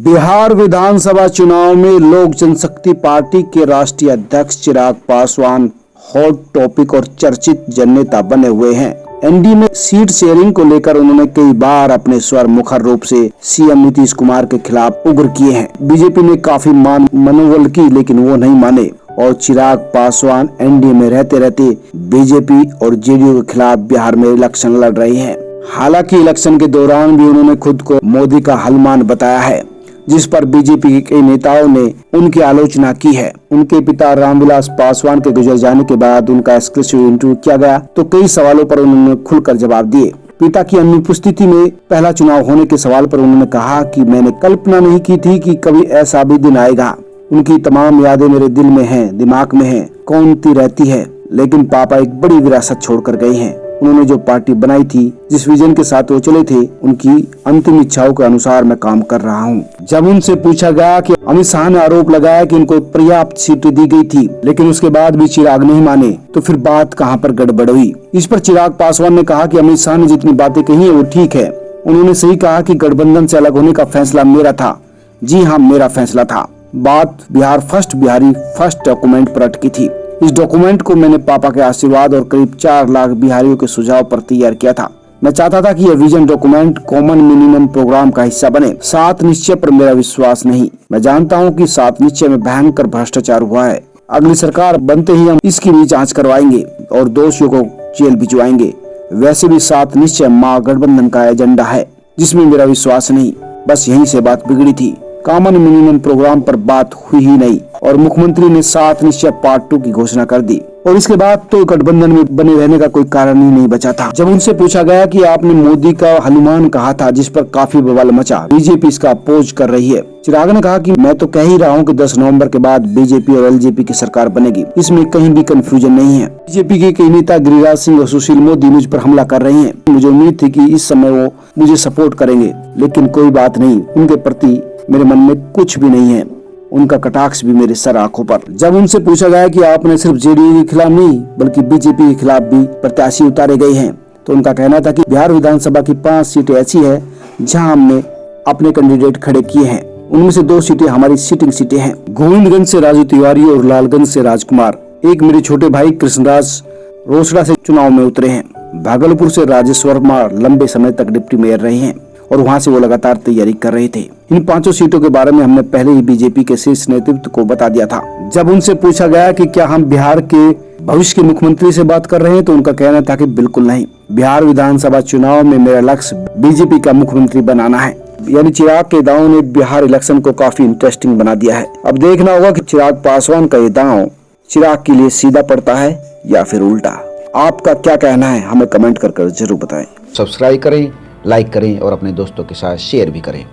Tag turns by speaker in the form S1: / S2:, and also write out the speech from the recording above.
S1: बिहार विधानसभा चुनाव में लोक जनशक्ति पार्टी के राष्ट्रीय अध्यक्ष चिराग पासवान हॉट टॉपिक और चर्चित जननेता बने हुए हैं। एनडीए में सीट शेयरिंग को लेकर उन्होंने कई बार अपने स्वर मुखर रूप से सीएम नीतीश कुमार के खिलाफ उग्र किए हैं। बीजेपी ने काफी मनोबल की, लेकिन वो नहीं माने और चिराग पासवान एनडीए में रहते रहते बीजेपी और जेडीयू के खिलाफ बिहार में इलेक्शन लड़ रही हैं। हालांकि इलेक्शन के दौरान भी उन्होंने खुद को मोदी का हनुमान बताया है, जिस पर बीजेपी के कई नेताओं ने उनकी आलोचना की है। उनके पिता रामविलास पासवान के गुजर जाने के बाद उनका एक्सक्लूसिव इंटरव्यू किया गया तो कई सवालों पर उन्होंने खुलकर जवाब दिए। पिता की अनुपस्थिति में पहला चुनाव होने के सवाल पर उन्होंने कहा कि मैंने कल्पना नहीं की थी कि कभी ऐसा भी दिन आएगा। उनकी तमाम यादें मेरे दिल में हैं, दिमाग में हैं, कौनती रहती है, लेकिन पापा एक बड़ी विरासत छोड़कर गए हैं। उन्होंने जो पार्टी बनाई थी, जिस विजन के साथ वो चले थे, उनकी अंतिम इच्छाओं के अनुसार मैं काम कर रहा हूं। जब उनसे पूछा गया कि अमित शाह ने आरोप लगाया कि उनको पर्याप्त सीटें दी गई थी, लेकिन उसके बाद भी चिराग नहीं माने, तो फिर बात कहां पर गड़बड़ हुई। इस पर चिराग पासवान ने कहा कि अमित शाह ने जितनी बातें कही है वो ठीक है। उन्होंने सही कहा कि गठबंधन से अलग होने का फैसला मेरा था। जी हाँ, मेरा फैसला था। बात बिहार फर्स्ट डॉक्यूमेंट पर अटकी थी। इस डॉक्यूमेंट को मैंने पापा के आशीर्वाद और करीब 4 लाख बिहारियों के सुझाव पर तैयार किया था। मैं चाहता था कि यह vision document common minimum programme का हिस्सा बने। 7 निश्चय पर मेरा विश्वास नहीं। मैं जानता हूं कि 7 निश्चय में भयंकर भ्रष्टाचार हुआ है। अगली सरकार बनते ही हम इसकी भी जांच करवाएंगे और दोषियों को जेल भिजवाएंगे। वैसे भी 7 निश्चय महागठबंधन का एजेंडा है, जिसमें मेरा विश्वास नहीं। बस यहीं से बात बिगड़ी थी। कॉमन मिनिमम प्रोग्राम पर बात हुई ही नहीं और मुख्यमंत्री ने 7 निश्चय पार्ट 2 की घोषणा कर दी और इसके बाद तो गठबंधन में बने रहने का कोई कारण ही नहीं बचा था। जब उनसे पूछा गया कि आपने मोदी का हनुमान कहा था, जिस पर काफी बवाल मचा, बीजेपी इसका अपोज कर रही है। चिराग ने कहा कि मैं तो कह ही रहा हूं कि 10 नवंबर के बाद बीजेपी और एलजेपी की सरकार बनेगी। इसमें कहीं भी कंफ्यूजन नहीं है। बीजेपी के कई नेता गिरिराज सिंह और सुशील मोदी मुझ पर हमला कर रहे हैं। मुझे उम्मीद थी कि इस समय वो मुझे सपोर्ट करेंगे, लेकिन कोई बात नहीं। उनके प्रति मेरे मन में कुछ भी नहीं है। उनका कटाक्ष भी मेरे सर आंखों पर। जब उनसे पूछा गया कि आपने सिर्फ जेडीयू के खिलाफ नहीं बल्कि बीजेपी के खिलाफ भी प्रत्याशी उतारे गए हैं, तो उनका कहना था कि बिहार विधानसभा की 5 सीटें ऐसी है जहां हमने अपने कैंडिडेट खड़े किए हैं। उनमें से 2 सीटें हमारी सिटिंग सीटें हैं। गोविंदगंज से राजू तिवारी और लालगंज से राजकुमार। एक मेरे छोटे भाई कृष्णराज रोसड़ा से चुनाव में उतरे हैं। भागलपुर से राजेश वर्मा लंबे समय तक डिप्टी मेयर रहे हैं और वहां से वो लगातार तैयारी कर रहे थे। इन 5 सीटों के बारे में हमने पहले ही बीजेपी के शीर्ष नेतृत्व को बता दिया था। जब उनसे पूछा गया कि क्या हम बिहार के भविष्य के मुख्यमंत्री से बात कर रहे हैं, तो उनका कहना था कि बिल्कुल नहीं। बिहार विधानसभा चुनाव में मेरा लक्ष्य बीजेपी का मुख्यमंत्री बनाना है। यानी चिराग के दांव ने बिहार इलेक्शन को काफी इंटरेस्टिंग बना दिया है। अब देखना होगा कि चिराग पासवान का ये दांव चिराग के लिए सीधा पड़ता है या फिर उल्टा। आपका क्या कहना है, हमें कमेंट कर जरूर बताएं।
S2: सब्सक्राइब करें, लाइक करें और अपने दोस्तों के साथ शेयर भी करें।